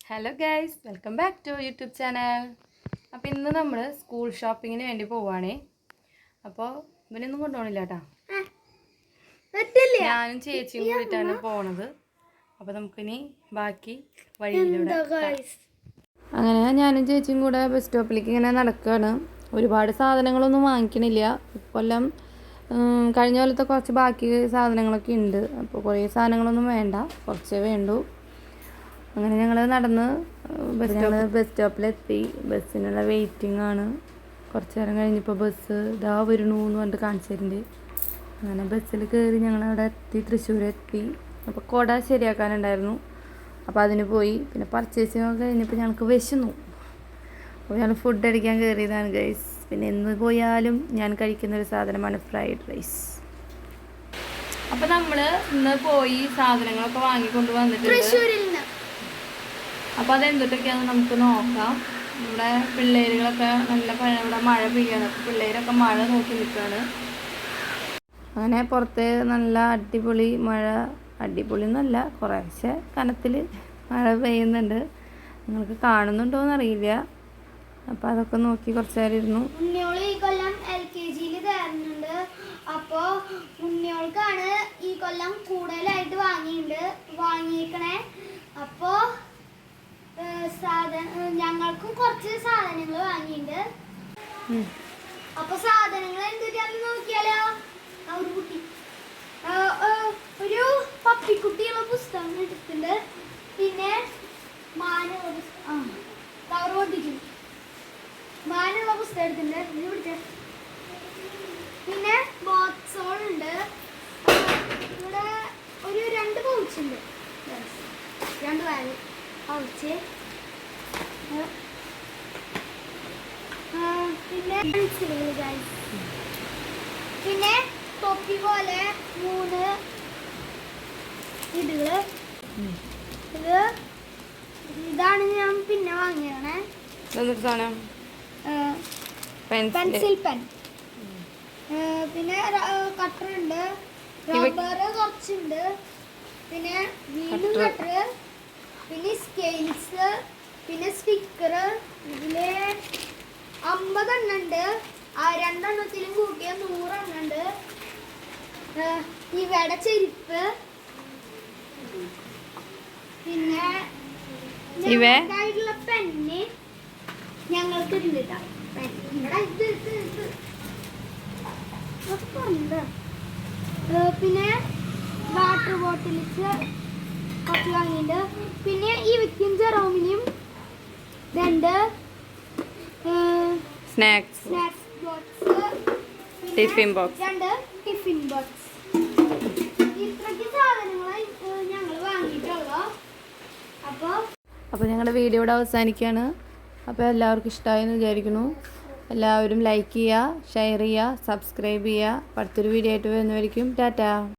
Hello guys, welcome back to YouTube channel. അപ്പോൾ ഇന്ന് നമ്മൾ സ്കൂൾ ഷോപ്പിങ്ങിന് വേണ്ടി പോവുകയാണേ. അപ്പോൾ ഇവനൊന്നും കൊണ്ടുപോകണില്ല കേട്ടോ. ഞാനും ചേച്ചിയും കൂടിയിട്ടാണ് പോണത്. അപ്പോൾ നമുക്കിനി ബാക്കി വഴിയിലൂടെ. അങ്ങനെ ഞാനും ചേച്ചിയും കൂടെ ബസ് സ്റ്റോപ്പിലേക്ക് ഇങ്ങനെ നടക്കുകയാണ്. ഒരുപാട് സാധനങ്ങളൊന്നും വാങ്ങിക്കണില്ല. ഇക്കൊല്ലം കഴിഞ്ഞ കൊല്ലത്തെ കുറച്ച് ബാക്കി സാധനങ്ങളൊക്കെ ഉണ്ട്. അപ്പോൾ കുറേ സാധനങ്ങളൊന്നും വേണ്ട, കുറച്ചേ വേണ്ടൂ. അങ്ങനെ ഞങ്ങൾ നടന്ന് ബസ് സ്റ്റോപ്പിലെത്തി. ബസ്സിനുള്ള വെയിറ്റിംഗ് ആണ്. കുറച്ച് നേരം കഴിഞ്ഞപ്പോൾ ബസ് ഇതാ വരണു എന്ന് പറഞ്ഞിട്ട് കാണിച്ചു തരുന്നുണ്ട്. അങ്ങനെ ബസ്സിൽ കയറി ഞങ്ങളവിടെ എത്തി, തൃശ്ശൂരെത്തി. അപ്പോൾ കുട ശരിയാക്കാനുണ്ടായിരുന്നു, അപ്പോൾ അതിന് പോയി. പിന്നെ പർച്ചേസിങ് ഒക്കെ കഴിഞ്ഞപ്പോൾ ഞങ്ങൾക്ക് വിശന്നു. അപ്പോൾ ഞങ്ങൾ ഫുഡ് അടിക്കാൻ കയറിയതാണ് ഗൈസ്. പിന്നെ എന്ന് പോയാലും ഞാൻ കഴിക്കുന്നൊരു സാധനമാണ് ഫ്രൈഡ് റൈസ്. അപ്പോൾ നമ്മൾ ഇന്ന് പോയി സാധനങ്ങളൊക്കെ വാങ്ങിക്കൊണ്ട് വന്നിട്ടുണ്ട്. അപ്പോൾ അതെന്തൊക്കെയാണെന്ന് നമുക്ക് നോക്കാം. നമ്മുടെ പിള്ളേരുകളൊക്കെ നല്ല ഇവിടെ മഴ പെയ്യാണ്. അപ്പോൾ പിള്ളേരൊക്കെ മഴ നോക്കി നിൽക്കുകയാണ്. അങ്ങനെ പുറത്ത് നല്ല അടിപൊളി മഴ, അടിപൊളി എന്നല്ല, കുറേശ്ശെ കനത്തിൽ മഴ പെയ്യുന്നുണ്ട്. നിങ്ങൾക്ക് കാണുന്നുണ്ടോയെന്ന് അറിയില്ല. അപ്പോൾ അതൊക്കെ നോക്കി കുറച്ച് നേരം ഇരുന്നു. ഉണ്ണിയോള് ഈ കൊല്ലം LKG കയറുന്നുണ്ട്. അപ്പോൾ ഉണ്ണിയോൾക്കാണ് ഈ കൊല്ലം കൂടുതലായിട്ട് വാങ്ങിയിരിക്കണേ. അപ്പോൾ ഞങ്ങൾക്കും കുറച്ച് സാധനങ്ങൾ വാങ്ങിയിട്ടുണ്ട്. അപ്പൊ സാധനങ്ങൾ എന്തൊക്കെയാന്ന് നോക്കിയാലോ. ഒരു പപ്പിക്കുട്ടിയുള്ള പുസ്തകം എടുത്തിട്ടുണ്ട്. പിന്നെ മാനുള്ള പുസ്തകം എടുത്തിട്ടുണ്ട്. പിന്നെ ബോക്സോൾ ഉണ്ട്. ഇവിടെ ഒരു 2 പൗച്ച് ഉണ്ട്, 2 ബാഗ് പൗച്ച്. പിന്നെ പിന്നെ തൊപ്പി പോലെ 3 ഇതുകള്. ഇതാണ് ഞാൻ പിന്നെ വാങ്ങിയാണ്. Pencil pen. പിന്നെ കട്ടർ ഉണ്ട്, റബ്ബർ കുറച്ചുണ്ട്. പിന്നെ വീണ്ടും കട്ടർ, പിന്നെ സ്കെയിൽസ്, പിന്നെ സ്റ്റിക്കർ. ഇതില് 50 എണ്ണം ഉണ്ട്. 2 എണ്ണത്തിലും കൂട്ടിയ 100 എണ്ണം ഉണ്ട്. ഇവയുടെ ചെരുപ്പ്, പിന്നെ ഇവയായിട്ടുള്ള പെന്ന് ഞങ്ങൾക്ക് ഉണ്ട്. പിന്നെ വാട്ടർ ബോട്ടിൽസ് കുറച്ച് വാങ്ങിയിട്ടുണ്ട്. പിന്നെ ഈ വിക്കും ജെറോമിനും 2 snacks box, tiffin box, 2 tiffin box. ഇത്രയ്ക്ക് സാധനങ്ങൾ ഞങ്ങൾ വാങ്ങിയിട്ടുള്ളൂ. അപ്പോൾ ഞങ്ങളുടെ വീഡിയോ ഇവിടെ അവസാനിക്കുകയാണ്. അപ്പോൾ എല്ലാവർക്കും ഇഷ്ടമായെന്ന് വിചാരിക്കുന്നു. എല്ലാവരും ലൈക്ക് ചെയ്യുക, ഷെയർ ചെയ്യുക, സബ്സ്ക്രൈബ് ചെയ്യുക. അടുത്തൊരു വീഡിയോ ആയിട്ട് വരുന്നവരിക്കും ടാറ്റാ.